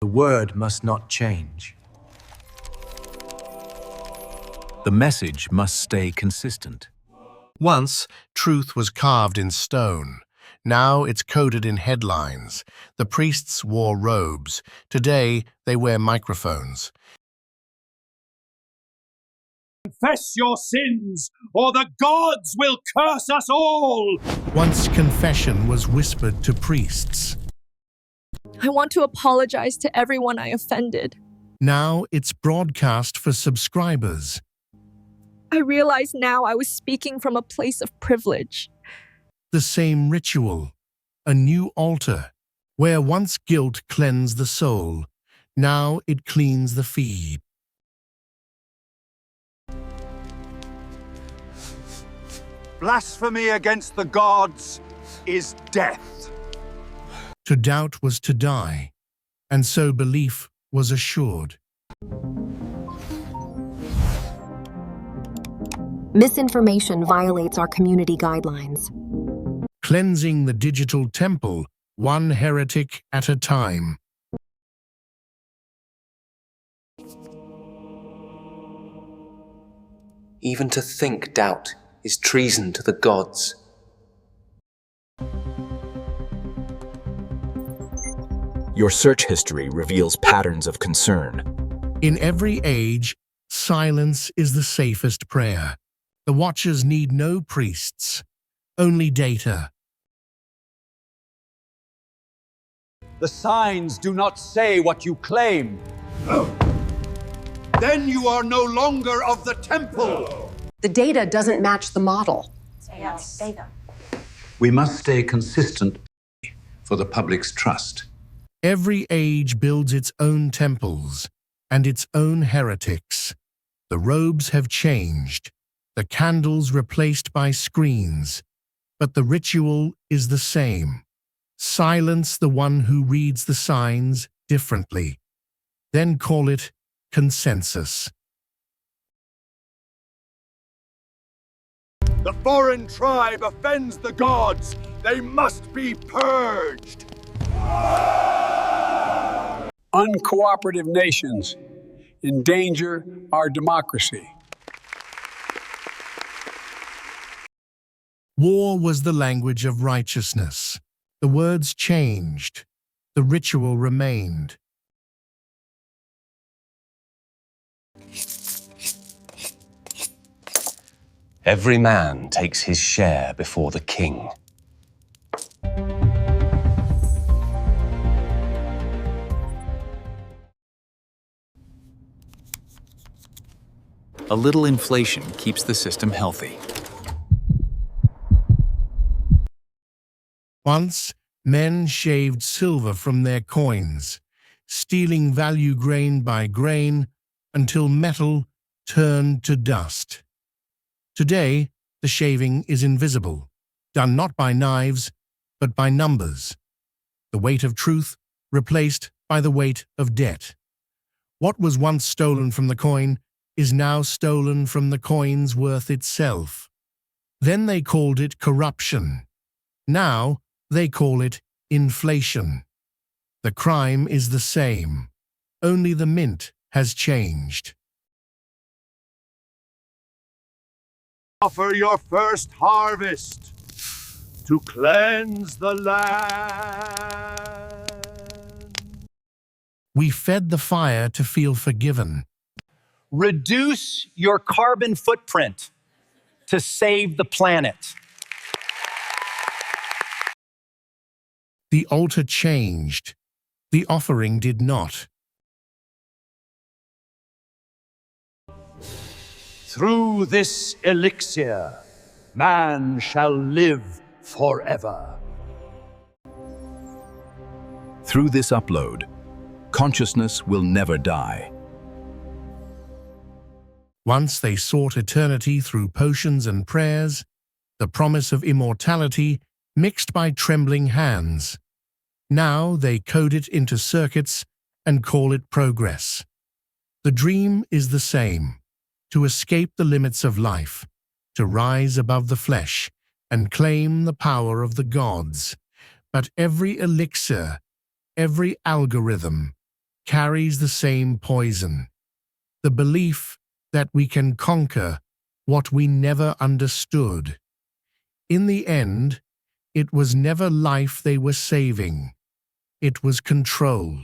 The word must not change. The message must stay consistent. Once, truth was carved in stone. Now it's coded in headlines. The priests wore robes. Today, they wear microphones. Confess your sins, or the gods will curse us all! Once confession was whispered to priests. I want to apologize to everyone I offended. Now it's broadcast for subscribers. I realize now I was speaking from a place of privilege. The same ritual, a new altar, where once guilt cleansed the soul, now it cleans the feed. Blasphemy against the gods is death. To doubt was to die, and so belief was assured. Misinformation violates our community guidelines. Cleansing the digital temple, one heretic at a time. Even to think doubt is treason to the gods. Your search history reveals patterns of concern. In every age, silence is the safest prayer. The Watchers need no priests, only data. The signs do not say what you claim. Then you are no longer of the temple. The data doesn't match the model. We must stay consistent for the public's trust. Every age builds its own temples and its own heretics. The robes have changed, the candles replaced by screens, but the ritual is the same. Silence the one who reads the signs differently. Then call it consensus. The foreign tribe offends the gods. They must be purged. Uncooperative nations endanger our democracy. War was the language of righteousness. The words changed. The ritual remained. Every man takes his share before the king. A little inflation keeps the system healthy. Once, men shaved silver from their coins, stealing value grain by grain until metal turned to dust. Today, the shaving is invisible, done not by knives, but by numbers. The weight of truth replaced by the weight of debt. What was once stolen from the coin is now stolen from the coin's worth itself. Then they called it corruption. Now they call it inflation. The crime is the same, only the mint has changed. Offer your first harvest to cleanse the land. We fed the fire to feel forgiven. Reduce your carbon footprint to save the planet. The altar changed. The offering did not. Through this elixir, man shall live forever. Through this upload, consciousness will never die. Once they sought eternity through potions and prayers, the promise of immortality mixed by trembling hands. Now they code it into circuits and call it progress. The dream is the same, to escape the limits of life, to rise above the flesh and claim the power of the gods. But every elixir, every algorithm, carries the same poison. The belief that we can conquer what we never understood. In the end, it was never life they were saving. It was control.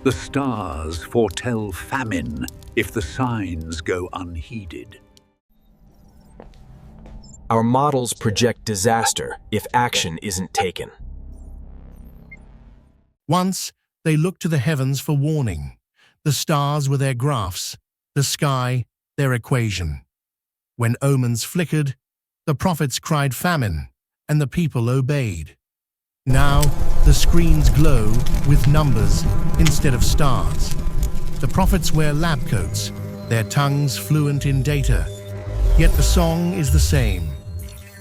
The stars foretell famine if the signs go unheeded. Our models project disaster if action isn't taken. Once, they looked to the heavens for warning. The stars were their graphs, the sky their equation. When omens flickered, the prophets cried famine, and the people obeyed. Now, the screens glow with numbers instead of stars. The prophets wear lab coats, their tongues fluent in data. Yet the song is the same.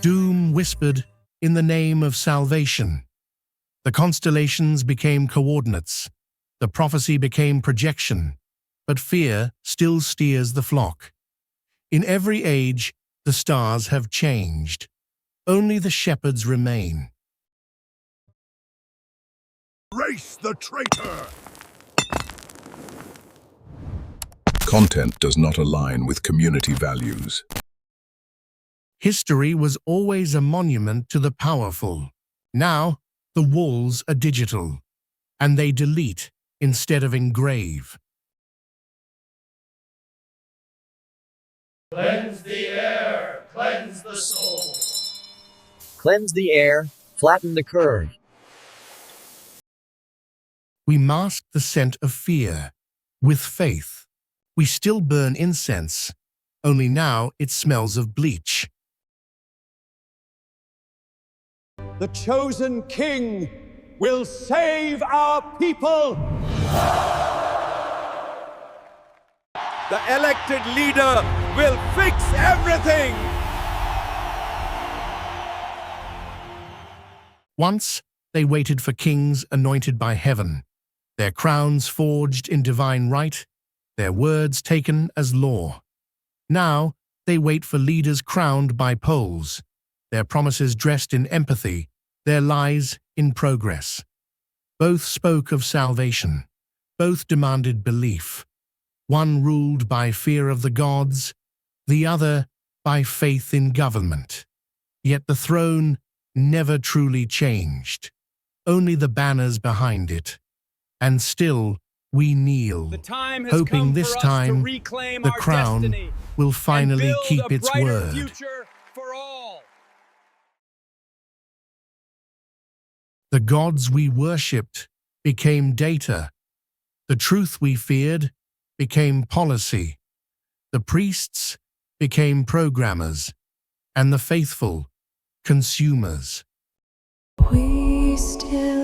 Doom whispered in the name of salvation. The constellations became coordinates. The prophecy became projection. But fear still steers the flock. In every age, the stars have changed. Only the shepherds remain. Race the traitor! Content does not align with community values. History was always a monument to the powerful. Now, the walls are digital, and they delete instead of engrave. Cleanse the air, cleanse the soul. Cleanse the air, flatten the curve. We mask the scent of fear with faith. We still burn incense, only now it smells of bleach. The chosen king will save our people. The elected leader will fix everything. Once, they waited for kings anointed by heaven, their crowns forged in divine right, their words taken as law. Now, they wait for leaders crowned by polls, their promises dressed in empathy, their lies in progress. Both spoke of salvation. Both demanded belief. One ruled by fear of the gods, the other by faith in government. Yet the throne never truly changed, only the banners behind it. And still we kneel, hoping this time the crown will finally keep its word. The gods we worshipped became data. The truth we feared became policy. The priests became programmers, and the faithful consumers. We still